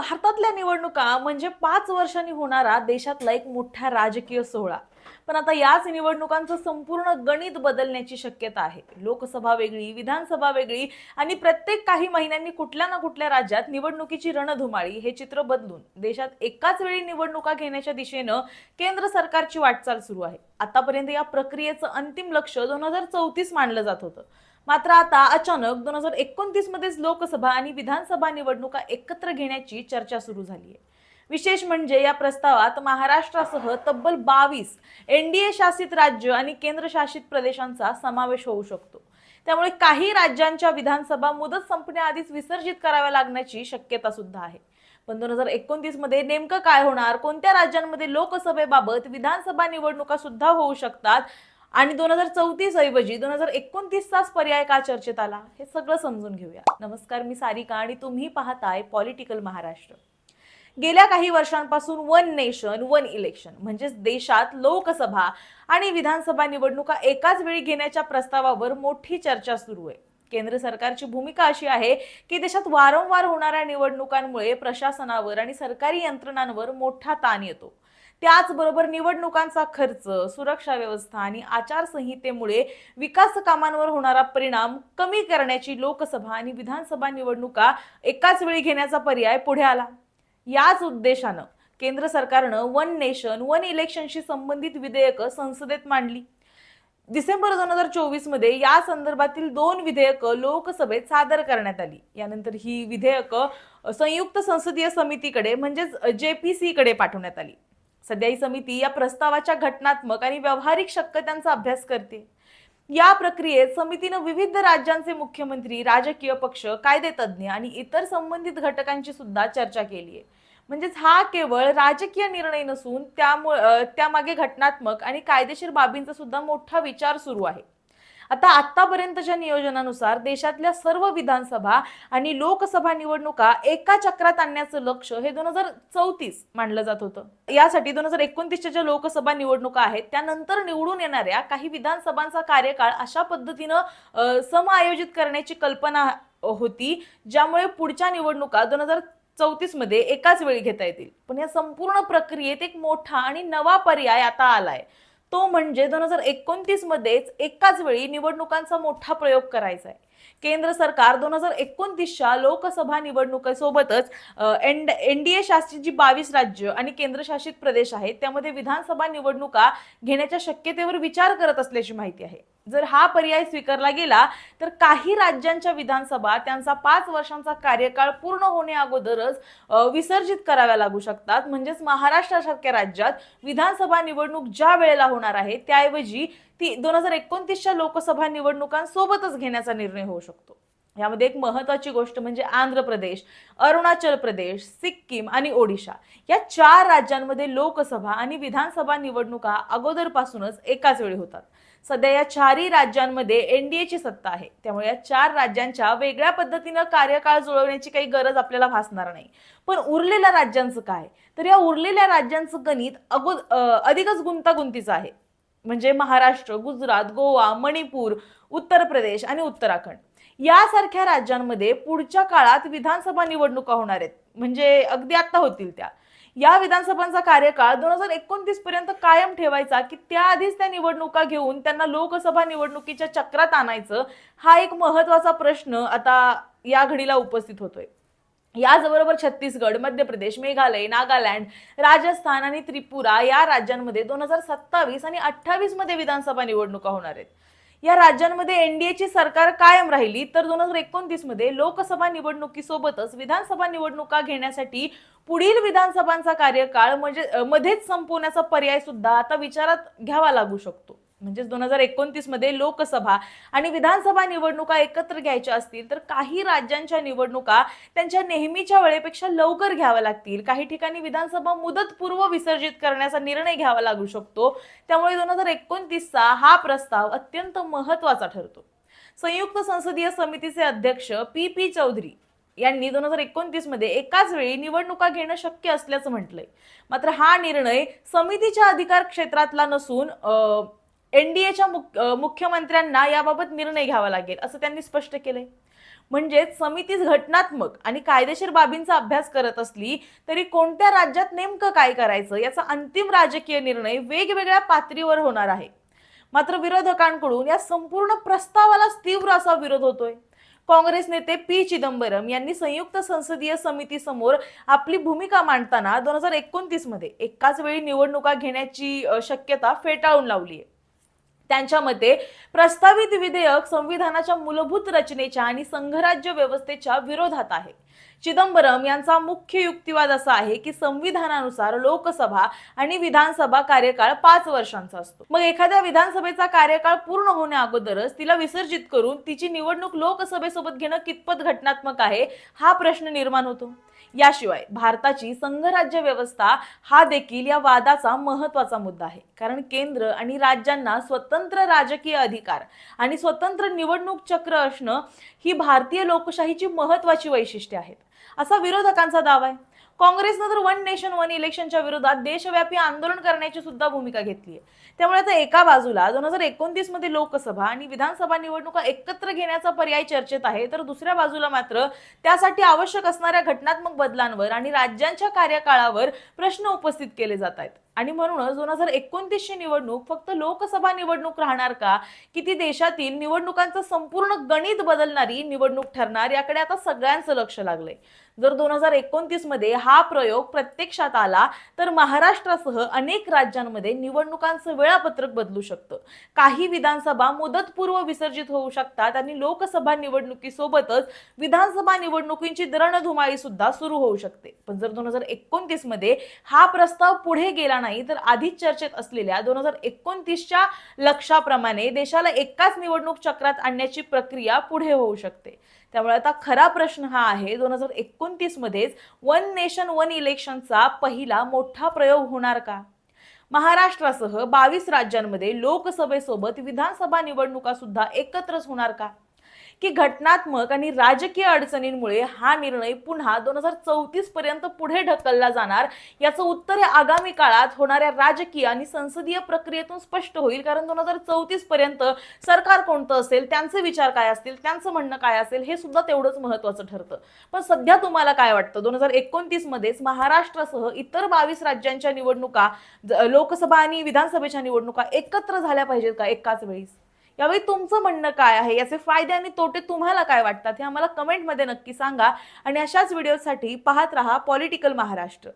भारतातल्या निवडणुका म्हणजे 5 वर्षांनी होणारा देशातला एक मोठा राजकीय सोहळा. पण आता याच निवडणुकांचं संपूर्ण गणित बदलण्याची शक्यता आहे. लोकसभा वेगळी, विधानसभा वेगळी आणि प्रत्येक काही महिन्यांनी कुठल्या ना कुठल्या राज्यात निवडणुकीची रणधुमाळी हे चित्र बदलून देशात एकाच वेळी निवडणुका घेण्याच्या दिशेनं केंद्र सरकारची वाटचाल सुरू आहे. आतापर्यंत या प्रक्रियेचं अंतिम लक्ष 2034 मानलं जात होतं. मात्र आता अचानक 2029 मध्येच लोकसभा आणि विधानसभा निवडणुका एकत्र घेण्याची चर्चा सुरू झाली आहे. विशेष म्हणजे या प्रस्तावात महाराष्ट्रासह तब्बल 22 एनडीए शासित राज्य आणि केंद्रशासित प्रदेशांचा समावेश होऊ शकतो. त्यामुळे काही राज्यांच्या विधानसभा मुदत संपण्याआधीच विसर्जित कराव्या लागण्याची शक्यता सुद्धा आहे. पण 2029 मध्ये नेमकं काय होणार, कोणत्या राज्यांमध्ये लोकसभेबाबत विधानसभा निवडणुका सुद्धा होऊ शकतात आणि 2034 ऐवजी 2029चाच पर्याय का चर्चेत आला, हे सगळं समजून घेऊया. नमस्कार, मी सारिका आणि तुम्ही पाहताय पॉलिटिकल महाराष्ट्र. गेल्या काही वर्षांपासून वन नेशन वन इलेक्शन म्हणजेच देशात लोकसभा आणि विधानसभा निवडणुका एकाच वेळी घेण्याच्या प्रस्तावावर मोठी चर्चा सुरू आहे. केंद्र सरकारची भूमिका अशी आहे की देशात वारंवार होणाऱ्या निवडणुकांमुळे प्रशासनावर आणि सरकारी यंत्रणांवर मोठा ताण येतो. त्याचबरोबर निवडणुकांचा खर्च, सुरक्षा व्यवस्था आणि आचारसंहितेमुळे विकास कामांवर होणारा परिणाम कमी करण्याची लोकसभा आणि विधानसभा निवडणुका एकाच वेळी घेण्याचा पर्याय पुढे आला. याच उद्देशानं केंद्र सरकारनं वन नेशन वन इलेक्शनशी संबंधित विधेयकं संसदेत मांडली. डिसेंबर 2024 मध्ये या संदर्भातील 2 विधेयकं लोकसभेत सादर करण्यात आली. यानंतर ही विधेयकं संयुक्त संसदीय समितीकडे म्हणजेच JPC कडे पाठवण्यात आली. सध्या ही समिती या प्रस्तावाच्या घटनात्मक आणि व्यावहारिक शक्यतांचा अभ्यास करते. या प्रक्रियेत समितीनं विविध राज्यांचे मुख्यमंत्री, राजकीय पक्ष, कायदेतज्ञ आणि इतर संबंधित घटकांची सुद्धा चर्चा केली आहे. म्हणजेच हा केवळ राजकीय निर्णय नसून त्यामागे घटनात्मक आणि कायदेशीर बाबींचा सुद्धा मोठा विचार सुरू आहे. आता आतापर्यंतच्या नियोजनानुसार देशातल्या सर्व विधानसभा आणि लोकसभा निवडणुका एका चक्रात आणण्याचं लक्ष हे 2034 मानलं जात होतं. यासाठी 2029च्या ज्या लोकसभा निवडणुका आहेत त्यानंतर निवडून येणाऱ्या काही विधानसभांचा कार्यकाळ अशा पद्धतीनं समायोजित करण्याची कल्पना होती, ज्यामुळे पुढच्या निवडणुका 2034 मध्ये एकाच वेळी घेता येतील. पण या संपूर्ण प्रक्रियेत एक मोठा आणि नवा पर्याय आता आलाय. तो म्हणजे 2029 मध्येच एकाच वेळी निवडणुकांचा मोठा प्रयोग करायचा आहे. केंद्र सरकार 2029च्या लोकसभा निवडणुकीसोबतच एनडीए शासित जी 22 राज्य आणि केंद्रशासित प्रदेश आहेत त्यामध्ये विधानसभा निवडणुका घेण्याच्या शक्यतेवर विचार करत असल्याची माहिती आहे. जर हा पर्याय स्वीकारला गेला तर काही राज्यांच्या विधानसभा त्यांचा 5 वर्षांचा कार्यकाळ पूर्ण होण्याअगोदरच विसर्जित कराव्या लागू शकतात. म्हणजेच महाराष्ट्रासारख्या राज्यात विधानसभा निवडणूक ज्या वेळेला होणार आहे त्याऐवजी ती 2029च्या लोकसभा निवडणुकांसोबतच घेण्याचा निर्णय होऊ शकतो. यामध्ये एक महत्त्वाची गोष्ट म्हणजे आंध्र प्रदेश, अरुणाचल प्रदेश, सिक्कीम आणि ओडिशा या 4 राज्यांमध्ये लोकसभा आणि विधानसभा निवडणुका अगोदरपासूनच एकाच वेळी होतात. सध्या या 4ही राज्यांमध्ये एनडीएची सत्ता आहे. त्यामुळे या 4 राज्यांच्या वेगळ्या पद्धतीनं कार्यकाळ जुळवण्याची काही गरज आपल्याला भासणार नाही. पण उरलेल्या राज्यांचं काय, तर या उरलेल्या राज्यांचं गणित अधिकच गुंतागुंतीचं आहे. म्हणजे महाराष्ट्र, गुजरात, गोवा, मणिपूर, उत्तर प्रदेश आणि उत्तराखंड यासारख्या राज्यांमध्ये पुढच्या काळात विधानसभा निवडणुका होणार आहेत. म्हणजे अगदी आता होतील त्या. या विधानसभांचा कार्यकाळ 2029 पर्यंत कायम ठेवायचा की त्याआधीच त्या निवडणुका घेऊन त्यांना लोकसभा निवडणुकीच्या चक्रात आणायचं, हा एक महत्त्वाचा प्रश्न आता या घडीला उपस्थित होतोय. याचबरोबर छत्तीसगड, मध्य प्रदेश, मेघालय, नागालँड, राजस्थान आणि त्रिपुरा या राज्यांमध्ये 2027 आणि 28 मध्ये विधानसभा निवडणुका होणार आहेत. या राज्यांमध्ये एनडीएची सरकार कायम राहिली तर 2029 मध्ये लोकसभा निवडणुकीसोबतच विधानसभा निवडणुका घेण्यासाठी पुढील विधानसभांचा कार्यकाळ म्हणजे मध्येच संपवण्याचा पर्याय सुद्धा आता विचारात घ्यावा लागू शकतो. म्हणजे 2029 मध्ये लोकसभा आणि विधानसभा निवडणुका एकत्र घ्यायच्या असतील तर काही राज्यांच्या निवडणुका त्यांच्या नेहमीच्या वेळेपेक्षा लवकर घ्याव्या लागतील. काही ठिकाणी विधानसभा मुदतपूर्व विसर्जित करण्याचा निर्णय घ्यावा लागू शकतो. त्यामुळे 2029चा हा प्रस्ताव अत्यंत महत्त्वाचा ठरतो. संयुक्त संसदीय समितीचे अध्यक्ष पी चौधरी यांनी 2029 मध्ये एकाच वेळी निवडणुका घेणं शक्य असल्याचं म्हटलंय. मात्र हा निर्णय समितीच्या अधिकार क्षेत्रातला नसून एनडीएच्या मुख्यमंत्र्यांना याबाबत निर्णय घ्यावा लागेल असं त्यांनी स्पष्ट केलंय. म्हणजेच समितीच घटनात्मक आणि कायदेशीर बाबींचा अभ्यास करत असली तरी कोणत्या राज्यात नेमकं काय करायचं याचा अंतिम राजकीय निर्णय वेगवेगळ्या पातळीवर होणार आहे. मात्र विरोधकांकडून या संपूर्ण प्रस्तावाला तीव्र असा विरोध होतोय. काँग्रेस नेते पी चिदंबरम यांनी संयुक्त संसदीय समितीसमोर आपली भूमिका मांडताना 2029 मध्ये एकाच वेळी निवडणुका घेण्याची शक्यता फेटाळून लावली आहे. त्यांच्या मते प्रस्तावित विधेयक संविधानाच्या मूलभूत रचनेच्या आणि संघराज्य व्यवस्थेच्या विरोधात आहे. चिदंबरम यांचा मुख्य युक्तिवाद असा आहे की संविधानानुसार लोकसभा आणि विधानसभा कार्यकाळ 5 वर्षांचा असतो. मग एखाद्या विधानसभेचा कार्यकाळ पूर्ण होण्या अगोदरच तिला विसर्जित करून तिची निवडणूक लोकसभेसोबत घेणं कितपत घटनात्मक आहे हा प्रश्न निर्माण होतो. याशिवाय भारताची संघराज्य व्यवस्था हा देखील या वादाचा महत्त्वाचा मुद्दा आहे. कारण केंद्र आणि राज्यांना स्वतंत्र राजकीय अधिकार आणि स्वतंत्र निवडणूक चक्र असणं ही भारतीय लोकशाहीची महत्त्वाची वैशिष्ट्ये आहेत, असा विरोधकांचा दावा आहे. काँग्रेसनं तर वन नेशन वन इलेक्शनच्या विरोधात देशव्यापी आंदोलन करण्याची सुद्धा भूमिका घेतली आहे. त्यामुळे आता एका बाजूला 2029 मध्ये लोकसभा आणि विधानसभा निवडणुका एकत्र घेण्याचा पर्याय चर्चेत आहे, तर दुसऱ्या बाजूला मात्र त्यासाठी आवश्यक असणाऱ्या घटनात्मक बदलांवर आणि राज्यांच्या कार्यकाळावर प्रश्न उपस्थित केले जात आहेत. आणि म्हणूनच 2029 ची निवडणूक फक्त लोकसभा निवडणूक राहणार का, की ती देशातील निवडणुकांचं संपूर्ण गणित बदलणारी निवडणूक ठरणार, याकडे आता सगळ्यांचं लक्ष लागलंय. जर 2029 मध्ये हा प्रयोग प्रत्यक्षात आला तर महाराष्ट्रासह अनेक राज्यांमध्ये निवडणुकांचं वेळापत्रक बदलू शकतं. काही विधानसभा मुदतपूर्व विसर्जित होऊ शकतात आणि लोकसभा निवडणुकीसोबतच विधानसभा निवडणुकींची रणधुमाळी सुद्धा सुरू होऊ शकते. पण जर 2029 मध्ये हा प्रस्ताव पुढे गेला नाही तर आधीच चर्चेत असलेल्या 2029च्या लक्ष्याप्रमाणे देशाला एकाच निवडणूक चक्रात आणण्याची प्रक्रिया पुढे होऊ शकते. त्यामुळे आता खरा प्रश्न हा आहे, 2029 मध्येच वन नेशन वन इलेक्शनचा पहिला मोठा प्रयोग होणार का? महाराष्ट्रासह 22 राज्यांमध्ये लोकसभेसोबत विधानसभा निवडणुका सुद्धा एकत्रच होणार का? की घटनात्मक आणि राजकीय अडचणींमुळे हा निर्णय पुन्हा 2034 पर्यंत पुढे ढकलला जाणार, याचं उत्तर या आगामी काळात होणाऱ्या राजकीय आणि संसदीय प्रक्रियेतून स्पष्ट होईल. कारण 2034 पर्यंत सरकार कोणतं असेल, त्यांचे विचार काय असतील, त्यांचं म्हणणं काय असेल, हे सुद्धा तेवढंच महत्त्वाचं ठरतं. पण सध्या तुम्हाला काय वाटतं, 2029 मध्येच महाराष्ट्रासह इतर 22 राज्यांच्या निवडणुका, लोकसभा आणि विधानसभेच्या निवडणुका एकत्र झाल्या पाहिजेत का एकाच वेळी? यावेळी तुमचं म्हणणं काय आहे, याचे फायदे आणि तोटे तुम्हाला काय वाटतात हे आम्हाला कमेंटमध्ये नक्की सांगा. आणि अशाच व्हिडिओसाठी पाहत रहा पॉलिटिकल महाराष्ट्र.